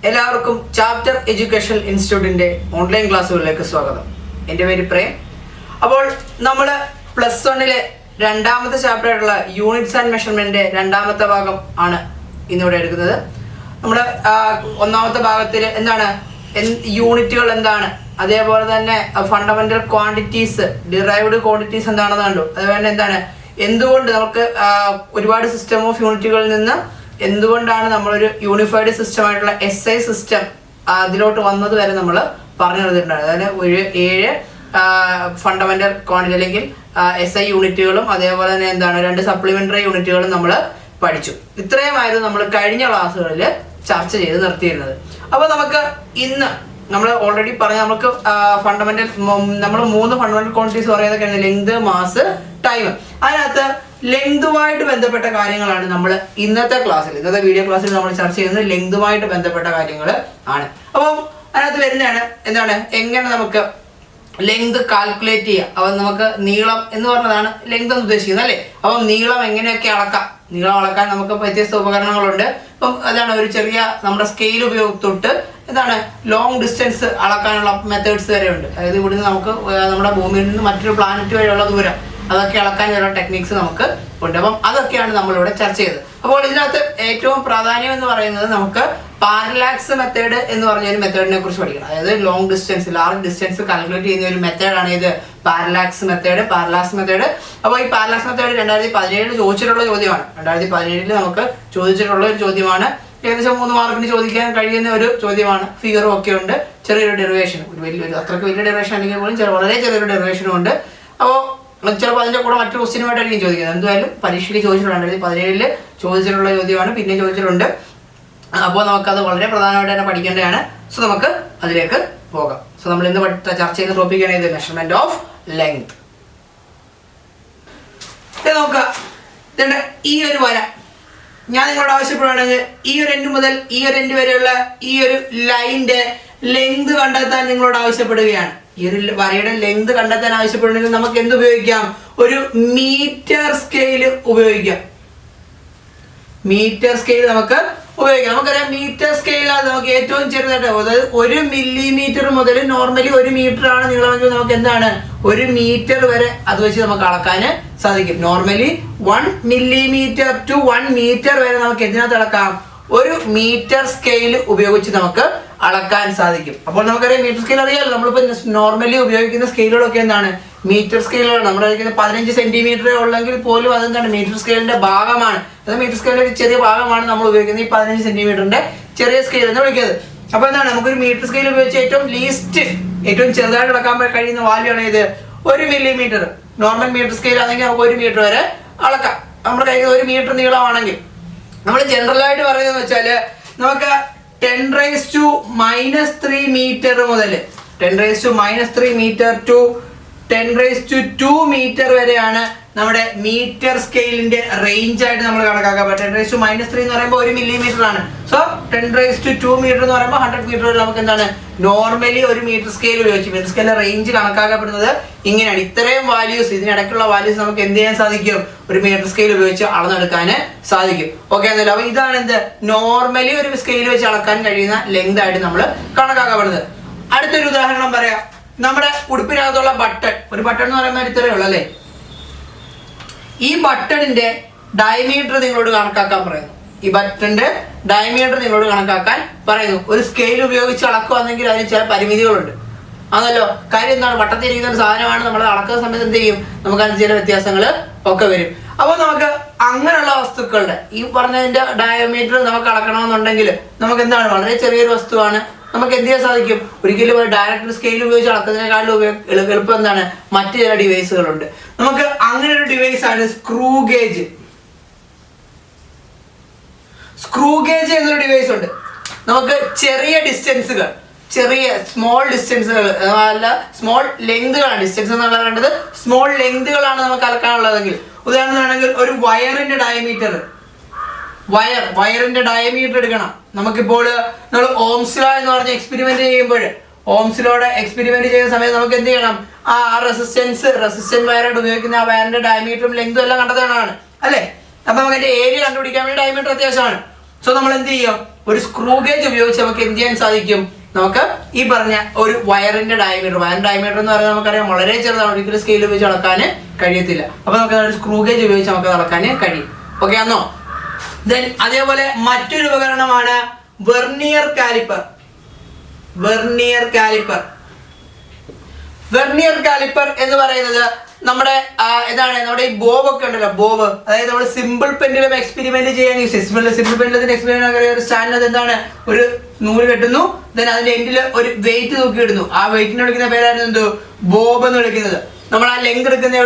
എല്ലാവർക്കും chapter education ഇൻസ്റ്റിറ്റ്യൂട്ടിൻ്റെ online ക്ലാസ്സുകളിലേക്ക് സ്വാഗതം. എൻ്റെ പേര് പ്രേം. അപ്പോൾ നമ്മൾ +1 രണ്ടാമത്തെ ചാപ്റ്റർ ആയിട്ടുള്ള യൂണിറ്റ്സ് ആൻഡ് മെഷർമെൻറ്റിൻ്റെ രണ്ടാമത്തെ ഭാഗം ആണ് ഇന്നിവിടെ എടുക്കുന്നത്. നമ്മൾ ഒന്നാമത്തെ ഭാഗത്തിൽ എന്താണ് യൂണിറ്റുകൾ എന്താണ്, അതേപോലെ തന്നെ ഫണ്ടമെന്റൽ ക്വാണ്ടിറ്റീസ്, ഡിറൈവ്ഡ് ക്വാണ്ടിറ്റീസ് എന്താണെന്ന് കണ്ടു. അതുപോലെ തന്നെ എന്താണ് എന്തുകൊണ്ട് നമുക്ക് ഒരുപാട് സിസ്റ്റം ഓഫ് യൂണിറ്റുകളിൽ നിന്ന് എന്തുകൊണ്ടാണ് നമ്മളൊരു യൂണിഫൈഡ് സിസ്റ്റം ആയിട്ടുള്ള SI സിസ്റ്റം അതിലോട്ട് വന്നത് വരെ നമ്മൾ പറഞ്ഞു തന്നിട്ടുണ്ടായിരുന്നു. അതായത് ഒരു 7 ഫണ്ടമെന്റൽ ക്വാണ്ടിറ്റി അല്ലെങ്കിൽ SI യൂണിറ്റുകളും അതേപോലെ തന്നെ എന്താണ് 2 സപ്ലിമെന്ററി യൂണിറ്റുകളും നമ്മൾ പഠിച്ചു. ഇത്രയുമായിരുന്നു നമ്മൾ കഴിഞ്ഞ ക്ലാസ്സുകളിൽ ചർച്ച ചെയ്ത് നിർത്തിയിരുന്നത്. അപ്പോൾ നമുക്ക് ഇന്ന് നമ്മൾ ഓൾറെഡി പറഞ്ഞ നമുക്ക് ഫണ്ടമെന്റൽ നമ്മൾ 3 ഫണ്ടമെന്റൽ ക്വാണ്ടിറ്റീസ് പറയുന്നതൊക്കെയാണ് ലെങ്ത്, മാസ്, ടൈം. അതിനകത്ത് ലെങ്തുമായിട്ട് ബന്ധപ്പെട്ട കാര്യങ്ങളാണ് നമ്മൾ ഇന്നത്തെ വീഡിയോ ക്ലാസ്സിൽ നമ്മൾ ചർച്ച ചെയ്യുന്നത്. ലെങ്തുമായിട്ട് ബന്ധപ്പെട്ട കാര്യങ്ങൾ ആണ്. അപ്പം അതിനകത്ത് വരുന്നതാണ് എന്താണ് എങ്ങനെ നമുക്ക് ലെങ്ത് കാൽക്കുലേറ്റ് ചെയ്യാം. അപ്പം നമുക്ക് നീളം എന്ന് പറഞ്ഞതാണ് ലെങ്ത് എന്ന് ഉദ്ദേശിക്കുന്നത് അല്ലേ. അപ്പം നീളം എങ്ങനെയൊക്കെ അളക്കാം, നീളം അളക്കാൻ നമുക്ക് വ്യത്യസ്ത ഉപകരണങ്ങളുണ്ട്. അപ്പം അതാണ് ഒരു ചെറിയ നമ്മുടെ സ്കെയിൽ ഉപയോഗത്തൊട്ട് എന്താണ് ലോങ് ഡിസ്റ്റൻസ് അളക്കാനുള്ള മെത്തേഡ്സ് വരെ ഉണ്ട്. അതായത് ഇവിടുന്ന് നമുക്ക് നമ്മുടെ ഭൂമിയിൽ നിന്ന് മറ്റൊരു പ്ലാനറ്റ് വരെയുള്ള ദൂരം അതൊക്കെ അളക്കാൻ വരെയുള്ള ടെക്നിക്സ് നമുക്ക് ഉണ്ട്. അപ്പം അതൊക്കെയാണ് നമ്മളിവിടെ ചർച്ച ചെയ്തത്. അപ്പോൾ ഇതിനകത്ത് ഏറ്റവും പ്രാധാന്യം എന്ന് പറയുന്നത് നമുക്ക് പാരലാക്സ് മെത്തേഡ് എന്ന് പറഞ്ഞ ഒരു മെത്തേഡിനെ കുറിച്ച് പഠിക്കണം. അതായത് long distance, large distance calculate ചെയ്യുന്ന ഒരു മെത്തേഡാണ് ഇത് പാരലാക്സ് മെത്തേഡ്. അപ്പോൾ ഈ പാരലാക്സ് മെത്തേഡ് 2017 ചോദിച്ചിട്ടുള്ള ചോദ്യമാണ്. 2017 നമുക്ക് ചോദിച്ചിട്ടുള്ള ഒരു ചോദ്യമാണ്. ഏകദേശം 3 മാർക്കിന് ചോദിക്കാൻ കഴിയുന്ന ഒരു ചോദ്യമാണ്. ഫിഗറും ഒക്കെ ഉണ്ട്, ചെറിയൊരു ഡെറിവേഷൻ, അത്രയ്ക്ക് വലിയ ഡെറിവേഷൻ അല്ലെങ്കിൽ പോലും വളരെ ചെറിയൊരു ഡെറിവേഷനും ഉണ്ട്. അപ്പോൾ ചിലപ്പോൾ അതിൻ്റെ കൂടെ മറ്റു ക്വസ്റ്റ്യനുമായിട്ടായിരിക്കും ചോദിക്കുന്നത്. എന്തായാലും പരീക്ഷയ്ക്ക് ചോദിച്ചിട്ടുണ്ട്, 2017 ചോദിച്ചിട്ടുള്ള ചോദ്യമാണ്, പിന്നെ ചോദിച്ചിട്ടുണ്ട്. അപ്പോൾ നമുക്കത് വളരെ പ്രധാനമായിട്ട് തന്നെ പഠിക്കേണ്ടതാണ്. സോ നമുക്ക് അതിലേക്ക് പോകാം. സോ നമ്മൾ ഇന്ന് ചർച്ച ചെയ്യുന്ന ടോപ്പിക്കാണ് ഇത് മെഷർമെന്റ് ഓഫ് ലെങ്ത്. നോക്കുക, ഈ ഒരു വര ഞാൻ നിങ്ങളോട് ആവശ്യപ്പെടുകയാണെങ്കിൽ ഈ ഒരു എൻഡ് മുതൽ ഈ ഒരു എൻഡ് വരെയുള്ള ഈ ഒരു ലൈനിന്റെ ലെങ്ത് കണ്ടെത്താൻ നിങ്ങളോട് ആവശ്യപ്പെടുകയാണ്. ഈ ഒരു വരയുടെ ലെങ്ത് കണ്ടെത്താൻ ആവശ്യപ്പെടുന്നെങ്കിൽ നമുക്ക് എന്ത് ഉപയോഗിക്കാം? ഒരു മീറ്റർ സ്കെയിൽ ഉപയോഗിക്കാം. മീറ്റർ സ്കെയിൽ നമുക്ക് ഉപയോഗിക്കാം. നമുക്കറിയാം മീറ്റർ സ്കെയിലാണ് നമുക്ക് ഏറ്റവും ചെറുതായിട്ട്, അതായത് 1 മില്ലിമീറ്റർ മുതൽ നോർമലി 1 മീറ്റർ ആണ് നീളമെങ്കിൽ നമുക്ക് എന്താണ് 1 മീറ്റർ വരെ അത് വെച്ച് നമുക്ക് അളക്കാൻ സാധിക്കും. നോർമലി 1 മില്ലിമീറ്റർ ടു 1 മീറ്റർ വരെ നമുക്ക് എന്തിനകത്ത് അളക്കാം? ഒരു മീറ്റർ സ്കെയിൽ ഉപയോഗിച്ച് നമുക്ക് അളക്കാൻ സാധിക്കും. അപ്പോൾ നമുക്കറിയാം മീറ്റർ സ്കെയിൽ അറിയാമല്ലോ. നമ്മളിപ്പോൾ നോർമലി ഉപയോഗിക്കുന്ന സ്കെയിലുകളൊക്കെ എന്താണ് മീറ്റർ സ്കെയിലുകളാണ്. നമ്മൾ കഴിക്കുന്ന 15 സെന്റിമീറ്റർ ഉള്ളെങ്കിൽ പോലും അതെന്താണ് മീറ്റർ സ്കെയിലിന്റെ ഭാഗമാണ്. അത് മീറ്റർ സ്കെയിലിന്റെ ഒരു ചെറിയ ഭാഗമാണ് നമ്മൾ ഉപയോഗിക്കുന്നത് ഈ 15 സെന്റിമീറ്ററിന്റെ ചെറിയ സ്കെയിൽ എന്ന് വിളിക്കുന്നത്. അപ്പോൾ എന്താണ് നമുക്കൊരു മീറ്റർ സ്കെയിൽ ഉപയോഗിച്ച് ഏറ്റവും ചെറുതായിട്ട് അളക്കാൻ കഴിയുന്ന വാല്യൂ ആണ് ഇത് 1 മില്ലിമീറ്റർ. നോർമൽ മീറ്റർ സ്കെയിൽ ആണെങ്കിൽ നമുക്ക് 1 മീറ്റർ വരെ അളക്കാം. നമ്മുടെ കയ്യിൽ 1 മീറ്റർ നീളമാണെങ്കിൽ നമ്മൾ ജനറലായിട്ട് പറയുന്നത് വെച്ചാൽ നമുക്ക് 10⁻³ മീറ്റർ മുതൽ 10⁻³ മീറ്റർ ടു 10⁻² മീറ്റർ വരെയാണ് നമ്മുടെ മീറ്റർ സ്കെയിലിന്റെ റേഞ്ച് ആയിട്ട് നമ്മൾ കണക്കാക്കാം. 10⁻³ എന്ന് പറയുമ്പോൾ 1 മില്ലിമീറ്റർ ആണ്. സോ 10⁻² മീറ്റർ എന്ന് പറയുമ്പോൾ 100 മീറ്റർ വരെ നമുക്ക് എന്താണ് നോർമലി ഒരു മീറ്റർ സ്കെയിൽ ഉപയോഗിച്ച് മീറ്റർ സ്കെയിലിന്റെ റേഞ്ച് കണക്കാക്കപ്പെടുന്നത് ഇങ്ങനെയാണ്. ഇത്രയും വാല്യൂസ്, ഇതിനിടയ്ക്കുള്ള വാല്യൂസ് നമുക്ക് എന്ത് ചെയ്യാൻ സാധിക്കും? ഒരു മീറ്റർ സ്കെയിൽ ഉപയോഗിച്ച് അളന്നെടുക്കാൻ സാധിക്കും. ഓക്കെ എന്നല്ലോ. അപ്പൊ ഇതാണ് എന്ത് നോർമലി ഒരു സ്കെയിൽ വെച്ച് അളക്കാൻ കഴിയുന്ന ലെങ്ത് ആയിട്ട് നമ്മൾ കണക്കാക്കപ്പെടുന്നത്. അടുത്തൊരു ഉദാഹരണം പറയാം. നമ്മുടെ ഉടുപ്പിനകത്തുള്ള ബട്ടൺ, ഒരു ബട്ടൺ എന്ന് പറയുമ്പോൾ ഇത്രയേ ഉള്ളൂ അല്ലേ. ഈ ബട്ടണിന്റെ ഡയമീറ്റർ നിങ്ങളോട് കണക്കാക്കാൻ പറയുന്നു. ഈ ബട്ടണിന്റെ ഡയമീറ്റർ നിങ്ങളോട് കണക്കാക്കാൻ പറയുന്നു. ഒരു സ്കെയിൽ ഉപയോഗിച്ച് അളക്കുകയാണെങ്കിൽ അതിന് ചില പരിമിതികളുണ്ട്. അതല്ലോ കാര്യം എന്താണ്, ബട്ടത്തിൽ ഇരിക്കുന്ന ഒരു സാധനമാണ്. നമ്മൾ അളക്കുന്ന സമയത്ത് എന്ത് ചെയ്യും, നമുക്ക് അതിന് ചില വ്യത്യാസങ്ങൾ ഒക്കെ വരും. അപ്പോൾ നമുക്ക് അങ്ങനെയുള്ള വസ്തുക്കളുടെ ഈ പറഞ്ഞതിന്റെ ഡയമീറ്റർ നമുക്ക് അളക്കണമെന്നുണ്ടെങ്കിൽ നമുക്ക് എന്താണ് വളരെ ചെറിയൊരു വസ്തുവാണ്, നമുക്ക് എന്ത് ചെയ്യാൻ സാധിക്കും? ഒരിക്കലും ഡയറക്റ്റ് സ്കെയിൽ ഉപയോഗിച്ച് അളക്കുന്നതിനേക്കാളും എളുപ്പം എന്താണ് മറ്റു ചില ഡിവൈസുകളുണ്ട്. നമുക്ക് അങ്ങനെ ഒരു ഡിവൈസ് ആണ് സ്ക്രൂ ഗേജ്. സ്ക്രൂ ഗേജ് എന്നൊരു ഡിവൈസ് ഉണ്ട്. നമുക്ക് ചെറിയ ഡിസ്റ്റൻസുകൾ, സ്മോൾ ഡിസ്റ്റൻസുകൾ അല്ല സ്മോൾ ലെങ്തുകളാണ്. ഡിസ്റ്റൻസ് എന്നുള്ള വേണ്ടത് സ്മോൾ ലെങ്തുകളാണ് നമുക്ക് അളക്കാനുള്ളതെങ്കിൽ, ഉദാഹരണമാണെങ്കിൽ ഒരു വയറിന്റെ ഡയമീറ്റർ എടുക്കണം. നമുക്കിപ്പോൾ നമ്മൾ ഓംസ് ലോ എന്ന് പറഞ്ഞ എക്സ്പെരിമെന്റ് ചെയ്യുമ്പോൾ ഓംസിലോടെ എക്സ്പെരിമെന്റ് ചെയ്യുന്ന സമയത്ത് നമുക്ക് എന്ത് ചെയ്യണം? ആ റെസിസ്റ്റന്റ് വയറായിട്ട് ഉപയോഗിക്കുന്ന ആ വയറിന്റെ ഡയമീറ്ററും ലെങ്തും എല്ലാം കണ്ടെത്താനാണ് അല്ലേ. അപ്പൊ നമുക്ക് അതിന്റെ ഏരിയ കണ്ടുപിടിക്കാൻ വേണ്ടി ഡയമീറ്റർ അത്യാവശ്യമാണ്. സോ നമ്മൾ എന്ത് ചെയ്യും? ഒരു സ്ക്രൂ ഗേജ് ഉപയോഗിച്ച് നമുക്ക് എന്ത് ചെയ്യാൻ സാധിക്കും? നമുക്ക് ഈ പറഞ്ഞ ഒരു വയറിന്റെ ഡയമീറ്റർ എന്ന് പറയുന്നത് നമുക്കറിയാം വളരെ ചെറുതാണ്, ഒരിക്കലും സ്കെയിൽ ഉപയോഗിച്ച് അളക്കാൻ കഴിയത്തില്ല. അപ്പൊ നമുക്ക് ഒരു സ്ക്രൂ ഗേജ് ഉപയോഗിച്ച് നമുക്ക് അളക്കാൻ കഴിയും. ഓക്കെ ആണോ? ദെൻ അതേപോലെ മറ്റൊരു ഉപകരണമാണ് വെർനിയർ കാലിപ്പർ. വെർനിയർ കാലിപ്പർ എന്ന് പറയുന്നത് നമ്മുടെ നമ്മുടെ ഈ ബോബ് ഒക്കെ ഉണ്ടല്ലോ, ബോബ്, അതായത് നമ്മൾ സിമ്പിൾ പെൻഡുലം എക്സ്പെരിമെന്റ് ചെയ്യാൻ യൂസ് ചെയ്യും. സിമ്പിൾ പെൻഡുലത്തിന്റെ എക്സ്പെരിമെന്റ് ഒരു സ്റ്റാൻഡിനകത്ത് എന്താണ്, ഒരു നൂല് കെട്ടുന്നു, ദെൻ അതിന്റെ എൻഡിൽ ഒരു വെയിറ്റ് തൂക്കി ഇടുന്നു. ആ വെയിറ്റിനെ വിളിക്കുന്ന പേരായിരുന്നു എന്തോ, ബോബ് എന്ന് വിളിക്കുന്നത്. നമ്മൾ ആ ലെങ്ത് എടുക്കുന്നത്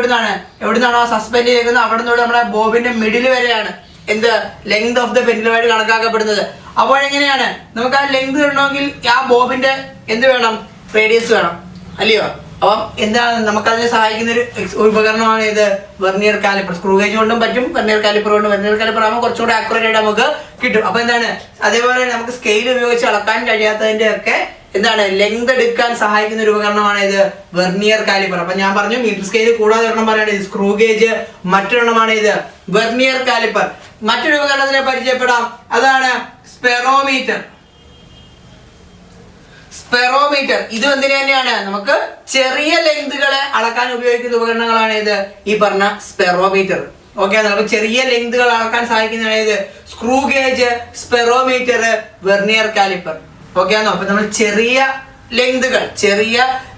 എവിടുന്നാണോ സസ്പെൻഡ് ചെയ്യുന്നത് അവിടെ നിന്ന് നമ്മുടെ ബോബിന്റെ മിഡിൽ വരെയാണ് എന്ത്, ലെങ്ത് ഓഫ് ദ പെൻഡുലമായിട്ട് കണക്കാക്കപ്പെടുന്നത്. അപ്പോഴെങ്ങനെയാണ് നമുക്ക് ആ ലെങ്ത് ഇടണമെങ്കിൽ ആ ബോബിന്റെ എന്ത് വേണം, റേഡിയസ് വേണം, അല്ലയോ? അപ്പം എന്താണ് നമുക്കതിനെ സഹായിക്കുന്ന ഒരു ഉപകരണമാണ് ഇത് വെർനിയർ കാലിപ്പർ. സ്ക്രൂ ഗേജ് കൊണ്ടും പറ്റും, വെർനിയർ കാലിപ്പർ കൊണ്ടും. വെർനിയർ കാലിപ്പർ ആകുമ്പോൾ കുറച്ചുകൂടെ ആക്യുറേറ്റ് ആയിട്ട് നമുക്ക് കിട്ടും. അപ്പൊ എന്താണ്, അതേപോലെ നമുക്ക് സ്കെയിൽ ഉപയോഗിച്ച് അളക്കാൻ കഴിയാത്തതിന്റെ ഒക്കെ എന്താണ് ലെങ്ത് എടുക്കാൻ സഹായിക്കുന്ന ഒരു ഉപകരണമാണ് ഇത് വെർനിയർ കാലിപ്പർ. അപ്പൊ ഞാൻ പറഞ്ഞു മീറ്റർ സ്കെയിൽ കൂടാതെ ഒരെണ്ണം പറയുന്നത് സ്ക്രൂ ഗേജ്, മറ്റൊരെണ്ണമാണ് ഇത് വെർനിയർ കാലിപ്പർ. മറ്റൊരു ഉപകരണത്തിനെ പരിചയപ്പെടാം, അതാണ് സ്പെറോമീറ്റർ. ഇത് എന്തിനു തന്നെയാണ്, നമുക്ക് ചെറിയ ലെങ്തുകളെ അളക്കാൻ ഉപയോഗിക്കുന്ന ഉപകരണങ്ങളാണ് ഇത് ഈ പറഞ്ഞ സ്പെറോമീറ്റർ. ഓക്കെ, നമുക്ക് ചെറിയ ലെങ്തുകൾ അളക്കാൻ സഹായിക്കുന്നതാണ് ഇത് screw gauge, spherometer, vernier calliper. Okay ആണോ? അപ്പൊ നമ്മൾ ചെറിയ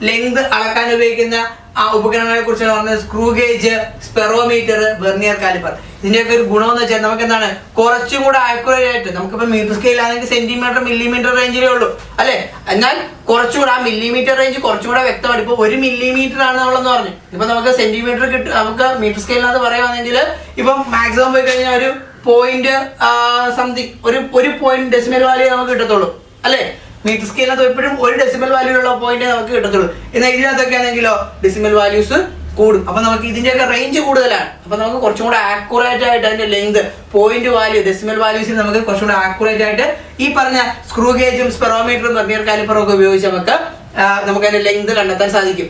ലെങ്ത് അളക്കാൻ ഉപയോഗിക്കുന്ന ആ ഉപകരണങ്ങളെ കുറിച്ചാണ് പറഞ്ഞത്, screw gauge, spherometer, vernier caliper. ഇതിന്റെയൊക്കെ ഒരു ഗുണം എന്ന് വെച്ചാൽ നമുക്ക് എന്താണ്, കുറച്ചും കൂടെ ആക്യുറേറ്റ് ആയിട്ട്, നമുക്കിപ്പോ മീറ്റർ സ്കെയിൽ ആണെങ്കിൽ സെന്റിമീറ്റർ, മില്ലിമീറ്റർ റേഞ്ചിലേ ഉള്ളൂ അല്ലെ, എന്നാൽ കുറച്ചുകൂടെ ആ മില്ലിമീറ്റർ റേഞ്ച് കുറച്ചുകൂടെ വ്യക്തമാണ്. ഇപ്പൊ 1 മില്ലിമീറ്റർ ആണ് നമ്മളെന്ന് പറഞ്ഞു, ഇപ്പൊ നമുക്ക് സെന്റിമീറ്റർ കിട്ടും. നമുക്ക് മീറ്റർ സ്കെയിലിനകത്ത് പറയുകയാണെങ്കിൽ ഇപ്പം മാക്സിമം പോയി കഴിഞ്ഞാൽ ഒരു പോയിന്റ് സംതിങ്, ഒരു പോയിന്റ് ഡെസിമൽ വാല്യൂ നമുക്ക് കിട്ടത്തുള്ളൂ അല്ലെ. മീറ്റർ സ്കെയിലിനകത്ത് എപ്പോഴും ഒരു ഡെസിമൽ വാല്യൂ ഉള്ള പോയിന്റ് നമുക്ക് കിട്ടത്തുള്ളൂ. എന്നാൽ ഇതിനകത്തൊക്കെ ആണെങ്കിലോ ഡെസിമൽ വാല്യൂസ് കൂടും. അപ്പൊ നമുക്ക് ഇതിന്റെയൊക്കെ റേഞ്ച് കൂടുതലാണ്. അപ്പൊ നമുക്ക് കുറച്ചും കൂടെ ആക്യുറേറ്റ് ആയിട്ട് അതിന്റെ ലെങ്ത്, പോയിന്റ് വാല്യൂ, ഡെസിമൽ വാല്യൂസിൽ നമുക്ക് കുറച്ചും കൂടെ ആക്യുറേറ്റ് ആയിട്ട് ഈ പറഞ്ഞ സ്ക്രൂ ഗേജും സ്പെറോമീറ്ററും വെർനിയർ കാലിപ്പറും ഒക്കെ ഉപയോഗിച്ച് നമുക്ക് അതിന്റെ ലെങ്ത് കണ്ടെത്താൻ സാധിക്കും.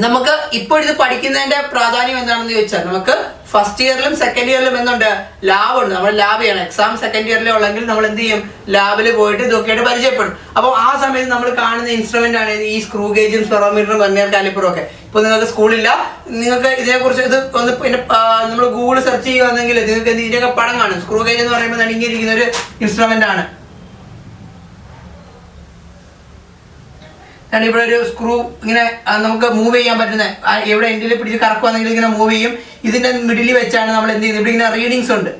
നമുക്ക് ഇപ്പോൾ ഇത് പഠിക്കുന്നതിന്റെ പ്രാധാന്യം എന്താണെന്ന് ചോദിച്ചാൽ, നമുക്ക് ഫസ്റ്റ് ഇയറിലും സെക്കൻഡ് ഇയറിലും എന്തുണ്ട്, ലാബ് ഉണ്ട്. നമ്മൾ ലാബ് ചെയ്യണം. എക്സാം സെക്കൻഡ് ഇയറിലെ ഉള്ളെങ്കിൽ നമ്മൾ എന്ത് ചെയ്യും, ലാബിൽ പോയിട്ട് ഇതൊക്കെയായിട്ട് പരിചയപ്പെടും. അപ്പോൾ ആ സമയത്ത് നമ്മൾ കാണുന്ന ഇൻസ്ട്രുമെന്റ് ആണ് ഈ സ്ക്രൂ ഗേജും സ്പെറോമീറ്ററും വെർനിയർ കാലിപ്പറും ഒക്കെ. ഇപ്പൊ നിങ്ങൾക്ക് സ്കൂളില്ല, നിങ്ങൾക്ക് ഇതിനെക്കുറിച്ച് ഇത് ഒന്ന് പിന്നെ നമ്മൾ ഗൂഗിൾ സെർച്ച് ചെയ്യുകയാണെങ്കിൽ നിങ്ങൾക്ക് ഇതിന്റെയൊക്കെ പടം കാണും. സ്ക്രൂ ഗേജ് എന്ന് പറയുമ്പോൾ നടുങ്ങിയിരിക്കുന്ന ഒരു ഇൻസ്ട്രുമെന്റ് ആണ്. ഇവിടെ ഒരു സ്ക്രൂ ഇങ്ങനെ നമുക്ക് മൂവ് ചെയ്യാൻ പറ്റുന്ന, എവിടെ എൻഡിൽ പിടിച്ച് കറക്കുവാണെങ്കിൽ ഇങ്ങനെ മൂവ് ചെയ്യും. ഇതിന്റെ മിഡിൽ വെച്ചാണ് നമ്മൾ എന്ത് ചെയ്യുന്നത്, ഇവിടെ ഇങ്ങനെ റീഡിങ്സ് ഉണ്ട്,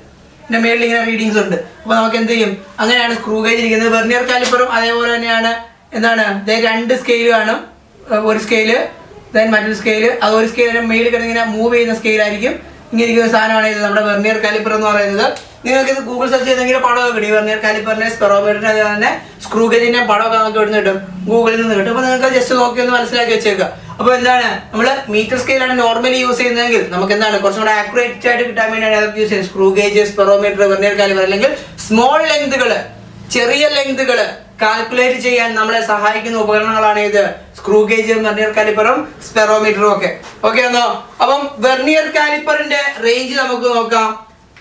ഇതിന്റെ മേളിൽ ഇങ്ങനെ റീഡിങ്സ് ഉണ്ട്. അപ്പൊ നമുക്ക് എന്ത് ചെയ്യും, അങ്ങനെയാണ് സ്ക്രൂ ഗേജ് ഇരിക്കുന്നത്. വെർനിയർ കാലിപ്പറും അതേപോലെ തന്നെയാണ്. എന്താണ്, 2 സ്കെയിൽ കാണും, ഒരു സ്കെയില് മറ്റൊരു സ്കെയില്. അത് ഒരു സ്കെയിലിന് മേളിൽ കിടന്ന് ഇങ്ങനെ മൂവ് ചെയ്യുന്ന സ്കെയിലായിരിക്കും. ഇങ്ങനെ ഇരിക്കുന്ന സാധനമാണ് ഇത് നമ്മുടെ വെർനിയർ കാലിപ്പർ എന്ന് പറയുന്നത്. നിങ്ങൾക്ക് ഇത് ഗൂഗിൾ സെർച്ച് ചെയ്തെങ്കിൽ പടമൊക്കെ കിട്ടും. വെർനിയർ കാലിപ്പറിന്റെ, സ്പെറോമീറ്ററിന്റെ, അതുപോലെ തന്നെ സ്ക്രൂ ഗേജിന്റെ പടമൊക്കെ നമുക്ക് ഇവിടുന്ന് കിട്ടും, ഗൂഗിളിൽ നിന്ന് കിട്ടും. അപ്പൊ നിങ്ങൾക്ക് ജസ്റ്റ് നോക്കി ഒന്ന് മനസ്സിലാക്കി വെച്ചേക്കുക. അപ്പൊ എന്താണ്, നമ്മൾ മീറ്റർ സ്കെയിലാണ് നോർമലി യൂസ് ചെയ്യുന്നതെങ്കിൽ നമുക്ക് എന്താണ് കുറച്ചും കൂടെ ആക്യുറേറ്റ് ആയിട്ട് കിട്ടാൻ വേണ്ടിയാണ് അതൊക്കെ യൂസ് ചെയ്യുന്നത്. Screw gauge, spherometer, vernier calliper. അല്ലെങ്കിൽ സ്മോൾ ലെങ്തുകള്, ചെറിയ ലെങ്തുകള് കാൽക്കുലേറ്റ് ചെയ്യാൻ നമ്മളെ സഹായിക്കുന്ന ഉപകരണങ്ങളാണ് ഇത് സ്ക്രൂ ഗേജും വെർനിയർ കാലിപ്പറും സ്പെറോമീറ്ററും ഒക്കെ. ഓക്കെ എന്നോ? അപ്പം വെർനിയർ കാലിപ്പറിന്റെ റേഞ്ച് നമുക്ക് നോക്കാം.